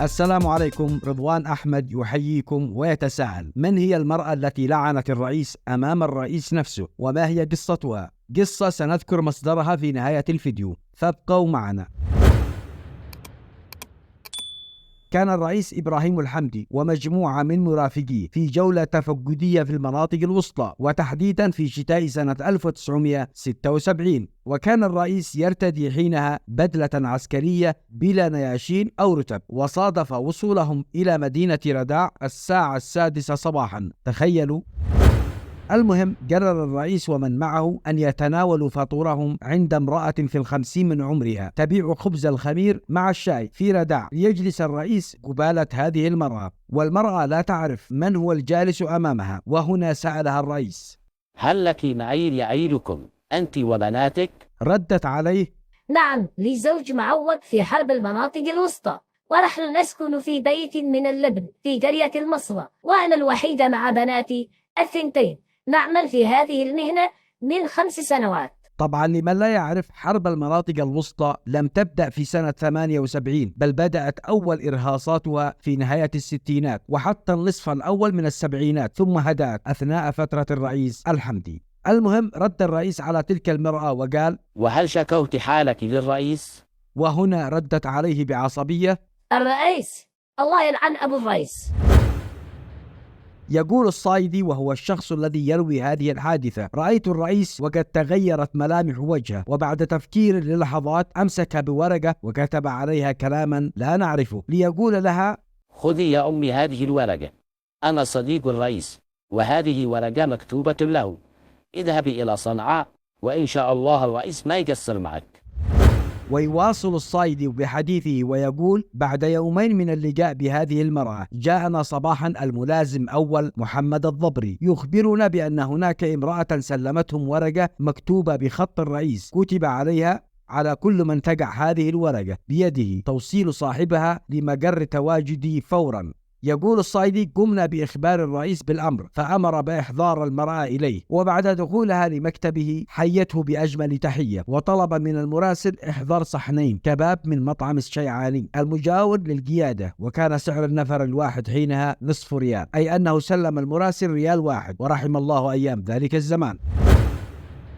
السلام عليكم. رضوان أحمد يحييكم ويتساءل: من هي المرأة التي لعنت الرئيس أمام الرئيس نفسه؟ وما هي قصتها؟ قصة سنذكر مصدرها في نهاية الفيديو، فابقوا معنا. كان الرئيس إبراهيم الحمدي ومجموعة من مرافقيه في جولة تفقدية في المناطق الوسطى، وتحديدا في شتاء سنة 1976، وكان الرئيس يرتدي حينها بدلة عسكرية بلا نياشين أو رتب، وصادف وصولهم إلى مدينة رداع الساعة 6 صباحا. تخيلوا. المهم، قرر الرئيس ومن معه أن يتناولوا فطورهم عند امرأة في 50 من عمرها تبيع خبز الخمير مع الشاي في رداع. ليجلس الرئيس قبالة هذه المرأة، والمرأة لا تعرف من هو الجالس أمامها، وهنا سألها الرئيس: هل لك معير يعيركم أنت وبناتك؟ ردت عليه: نعم، لي زوج معوق في حرب المناطق الوسطى، ونحن نسكن في بيت من اللبن في قرية المصرة، وأنا الوحيدة مع بناتي الثنتين. نعمل في هذه المهنة من 5 سنوات. طبعا لمن لا يعرف، حرب المناطق الوسطى لم تبدأ في سنة 78، بل بدأت أول إرهاصاتها في نهاية الستينات وحتى النصف الأول من السبعينات، ثم هدأت أثناء فترة الرئيس الحمدي. المهم، رد الرئيس على تلك المرأة وقال: وهل شكوت حالك للرئيس؟ وهنا ردت عليه بعصبية: الرئيس، الله يلعن أبو الرئيس. يقول الصايدي وهو الشخص الذي يروي هذه الحادثة: رأيت الرئيس وقد تغيرت ملامح وجهه، وبعد تفكير للحظات أمسك بورقة وكتب عليها كلاما لا نعرفه، ليقول لها: خذي يا أمي هذه الورقة، أنا صديق الرئيس، وهذه ورقة مكتوبة له. اذهبي إلى صنعاء، وإن شاء الله الرئيس ما يقصر معك. ويواصل الصايدي بحديثه ويقول: بعد يومين من اللقاء بهذه المرأة، جاءنا صباحا الملازم أول محمد الضبري يخبرنا بأن هناك امرأة سلمتهم ورقة مكتوبة بخط الرئيس، كتب عليها على كل من تقع هذه الورقة بيده توصيل صاحبها لمقر تواجدي فورا. يقول الصايدي: قمنا بإخبار الرئيس بالأمر، فأمر بإحضار المرأة إليه، وبعد دخولها لمكتبه حيته بأجمل تحية، وطلب من المراسل إحضار صحنين كباب من مطعم الشيعاني المجاور للقيادة، وكان سعر النفر الواحد حينها نصف ريال، أي أنه سلم المراسل ريال واحد، ورحم الله أيام ذلك الزمان.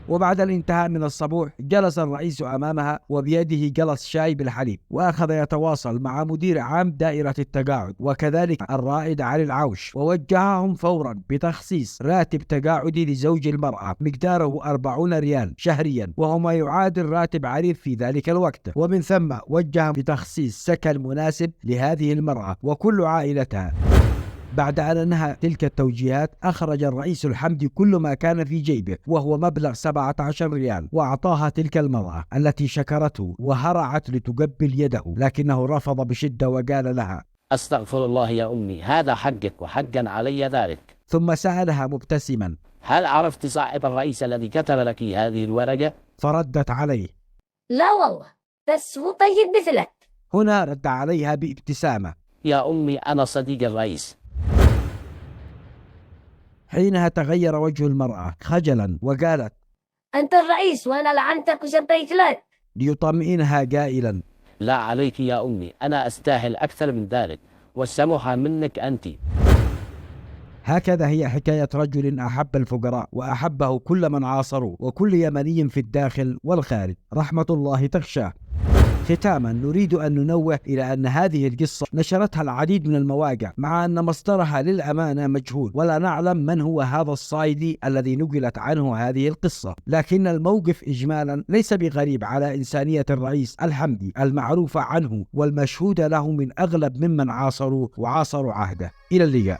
وبعد الانتهاء من الصبوح، جلس الرئيس أمامها وبيده قلص شاي بالحليب، وأخذ يتواصل مع مدير عام دائرة التقاعد وكذلك الرائد علي العوش، ووجههم فورا بتخصيص راتب تقاعدي لزوج المرأة مقداره 40 ريال شهريا، وهو ما يعادل راتب عريف في ذلك الوقت، ومن ثم وجههم بتخصيص سكن مناسب لهذه المرأة وكل عائلتها. بعد أن انهى تلك التوجيهات، أخرج الرئيس الحمدي كل ما كان في جيبه، وهو مبلغ 17 ريال، وأعطاها تلك المرأة التي شكرته وهرعت لتقبل يده، لكنه رفض بشدة وقال لها: أستغفر الله يا أمي، هذا حقك وحقا علي ذلك. ثم سألها مبتسما: هل عرفت صاحب الرئيس الذي كتب لك هذه الورقة؟ فردت عليه: لا والله، بس هو طيب مثلك. هنا رد عليها بابتسامة: يا أمي، أنا صديق الرئيس. حينها تغير وجه المرأة خجلا وقالت: أنت الرئيس وأنا لعنتك وشبيت لك. ليطمئنها قائلا: لا عليك يا أمي، أنا أستاهل أكثر من ذلك، والسموحة منك أنت. هكذا هي حكاية رجل أحب الفقراء وأحبه كل من عاصروه، وكل يمني في الداخل والخارج رحمة الله تغشاه. ختاما، نريد أن ننوه إلى أن هذه القصة نشرتها العديد من المواقع، مع أن مصدرها للأمانة مجهول، ولا نعلم من هو هذا الصايدي الذي نقلت عنه هذه القصة، لكن الموقف إجمالا ليس بغريب على إنسانية الرئيس الحمدي المعروفة عنه والمشهود له من أغلب ممن عاصروه وعاصروا عهده. إلى اللقاء.